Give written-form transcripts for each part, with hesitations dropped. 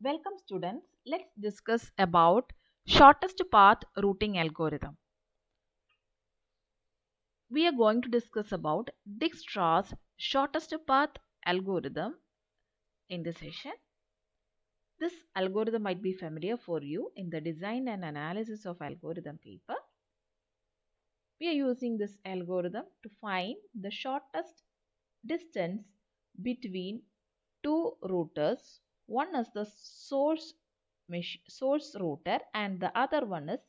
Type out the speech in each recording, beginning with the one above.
Welcome students. Let's discuss about shortest path routing algorithm. We are going to discuss about Dijkstra's shortest path algorithm in this session. This algorithm might be familiar for you in the design and analysis of algorithm paper. We are using this algorithm to find the shortest distance between two routers. One is the source router and the other one is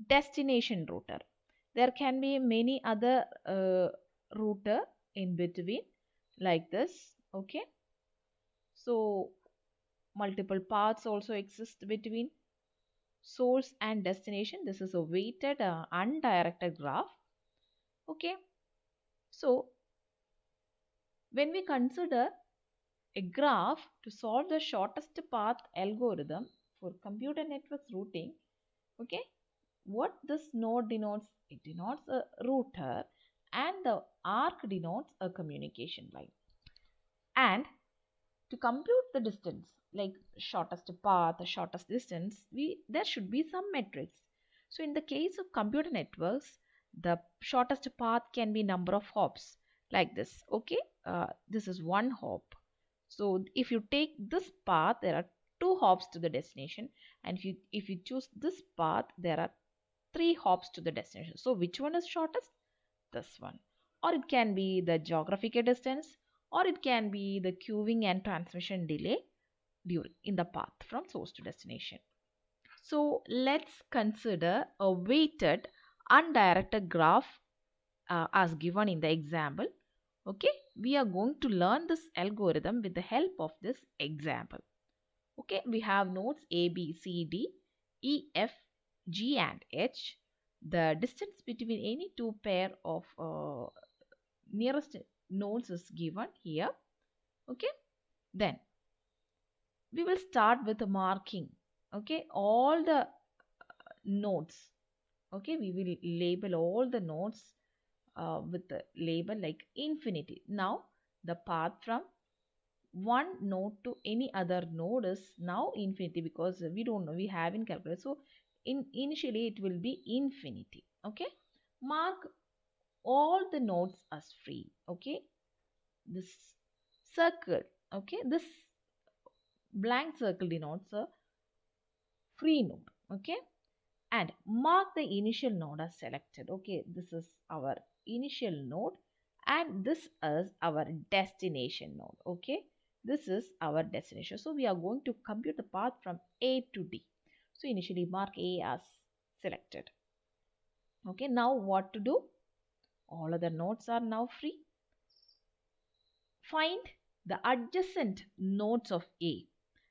destination router. There can be many other router in between like this. Okay, so multiple paths also exist between source and destination. This is a weighted undirected graph. Okay, so when we consider a graph to solve the shortest path algorithm for computer networks routing, okay, what this node denotes, it denotes a router and the arc denotes a communication line. And to compute the distance, like shortest path, the shortest distance, there should be some metrics. So in the case of computer networks, the shortest path can be number of hops like this. Okay, this is one hop. So if you take this path, there are two hops to the destination, and if you choose this path, there are three hops to the destination. So which one is shortest? This one. Or it can be the geographical distance, or it can be the queuing and transmission delay during in the path from source to destination. So let's consider a weighted undirected graph as given in the example. Okay, we are going to learn this algorithm with the help of this example. Okay, we have nodes A, B, C, D, E, F, G and H. The distance between any two pair of nearest nodes is given here. Okay, then we will start with marking. Okay, all the nodes. Okay, we will label all the nodes with the label like infinity. Now the path from one node to any other node is now infinity because we don't know, we haven't calculated. So initially it will be infinity. Okay, mark all the nodes as free. Okay, this circle, okay, this blank circle denotes a free node. Okay, and mark the initial node as selected. Okay, this is our initial node and this is our destination node. Okay, this is our destination. So we are going to compute the path from A to D. So initially mark A as selected. Okay, now what to do? All other nodes are now free. Find the adjacent nodes of A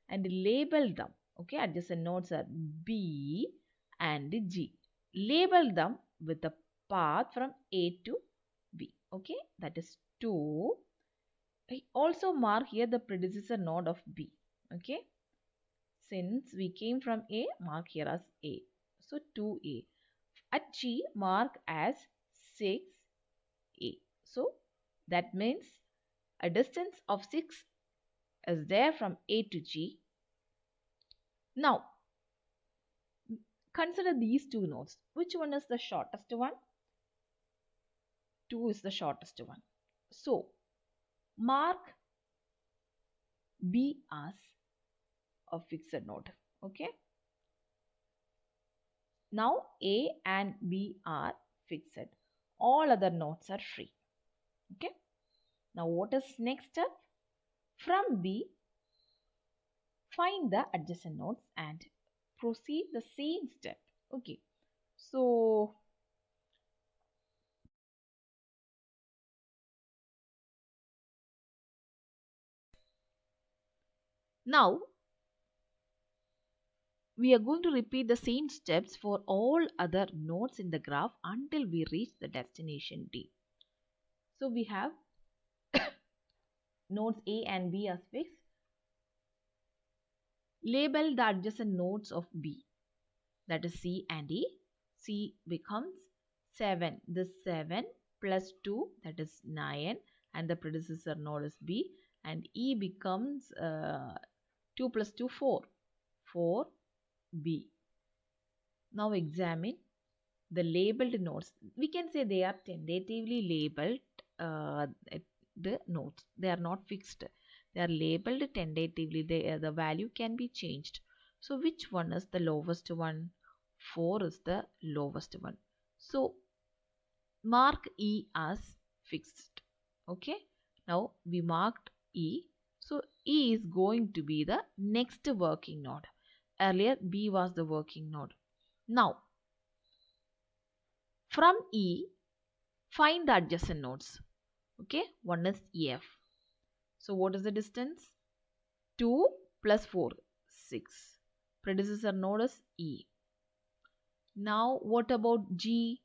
and label them. Okay, adjacent nodes are B and G. Label them with the path from A to B. Okay, that is 2. I also mark here the predecessor node of B. Okay, since we came from A, mark here as A. So 2A. At G, mark as 6A. So that means a distance of 6 is there from A to G. Now, consider these two nodes. Which one is the shortest one? 2 is the shortest one. So, mark B as a fixed node. Okay. Now, A and B are fixed. All other nodes are free. Okay. Now, what is next step? From B, find the adjacent nodes and proceed the same step. Okay. So, now we are going to repeat the same steps for all other nodes in the graph until we reach the destination D. So we have nodes A and B as fixed. Label the adjacent nodes of B, that is C and E. C becomes 7. This 7 plus 2, that is 9, and the predecessor node is B, and E becomes 2 plus 2, 4. 4B. Now examine the labeled nodes. We can say they are tentatively labeled the nodes. They are not fixed. They are labeled tentatively. The value can be changed. So which one is the lowest one? 4 is the lowest one. So mark E as fixed. Okay. Now we marked E. So E is going to be the next working node. Earlier B was the working node. Now from E, find the adjacent nodes. Okay, one is F. So what is the distance? 2 plus 4, 6. Predecessor node is E. Now what about G?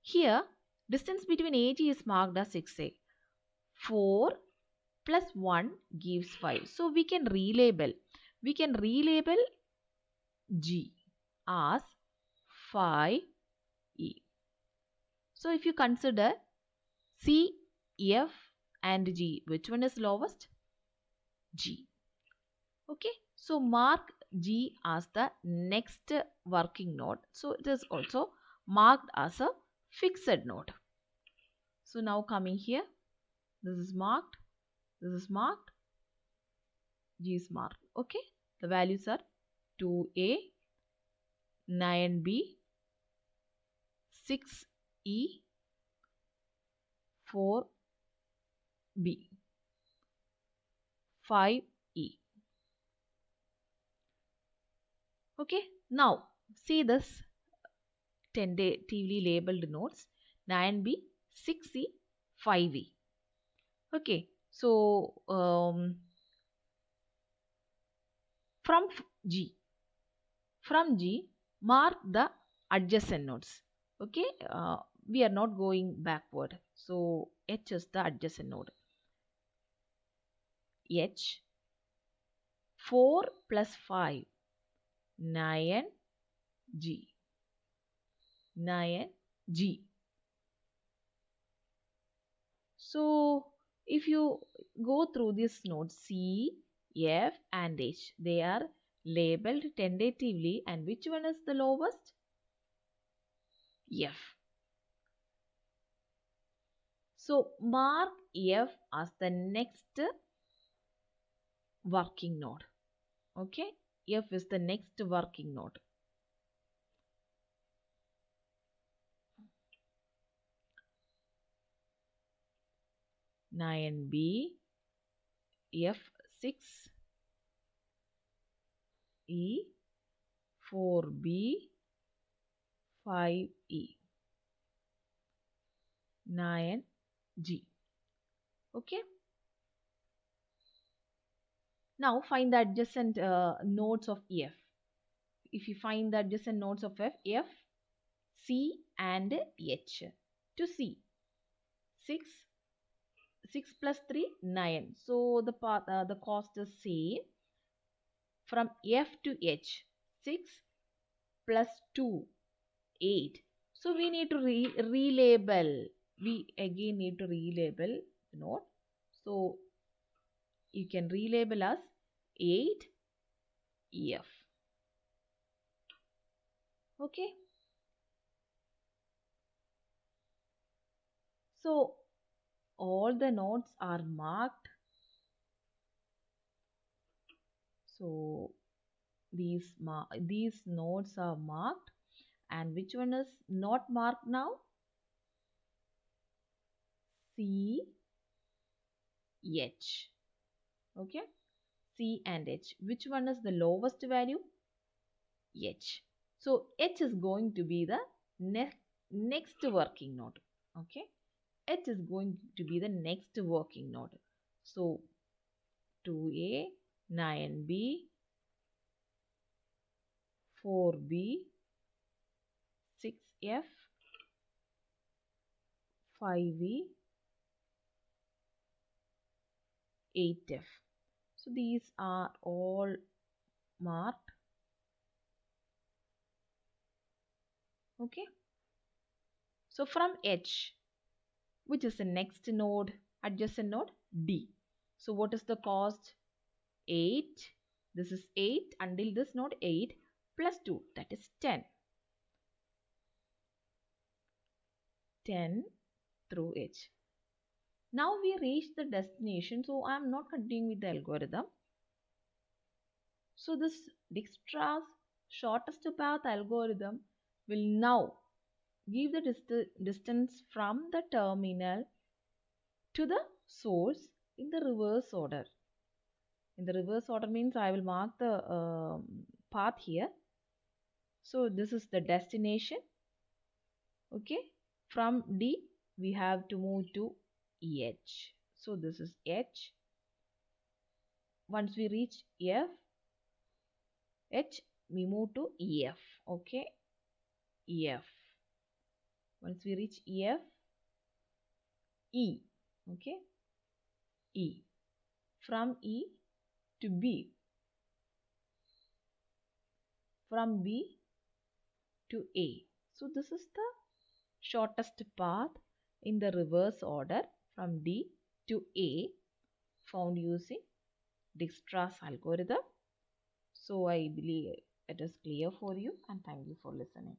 Here, distance between AG is marked as 6A. 4 plus 1 gives 5. So we can relabel. We can relabel G as 5E. So if you consider C, F and G, which one is lowest? G. Okay, so mark G as the next working node. So it is also marked as a fixed node. So now coming here, this is marked, this is marked, G is marked. Okay, the values are 2A, 9B, 6E, 4B, 5E. Okay, now see this tentatively labeled nodes 9B, 6E, 5E. Okay, so from G, mark the adjacent nodes. Okay, we are not going backward. So H is the adjacent node. H, 4 plus 5, 9G. 9G. So if you go through this node C, F and H, they are labeled tentatively, and which one is the lowest? F. So mark F as the next working node. Okay, F is the next working node. Nine B, F 6 E, 4B, 5E, 9G. Okay. Now find the adjacent nodes of F. If you find the adjacent nodes of F, C and H. To C, 6 plus 3, 9. So the cost is same. From F to H, 6 plus 2, 8. So we need to relabel. We again need to relabel the node. So you can relabel as 8F. Okay. So all the nodes are marked. So these nodes are marked, and which one is not marked now? C, H. Okay, C and H. Which one is the lowest value? H. So H is going to be the next working node. Okay, H is going to be the next working node. So 2A, 9B, 4B, 6F, 5E, 8F. So these are all marked. Okay. So from H, which is the next node, adjacent node? D. So what is the cost? 8, This is 8 until this node 8 plus 2, that is 10. 10 through H. Now we reach the destination, so I am not continuing with the algorithm. So this Dijkstra's shortest path algorithm will now give the distance from the terminal to the source in the reverse order. In the reverse order means I will mark the path here. So this is the destination. Okay. From D we have to move to H. So this is H. Once we reach F, H, we move to EF. Okay. EF. Once we reach EF, E. Okay. E. From E to B. From B to A. So this is the shortest path in the reverse order from D to A found using Dijkstra's algorithm. So I believe it is clear for you, and thank you for listening.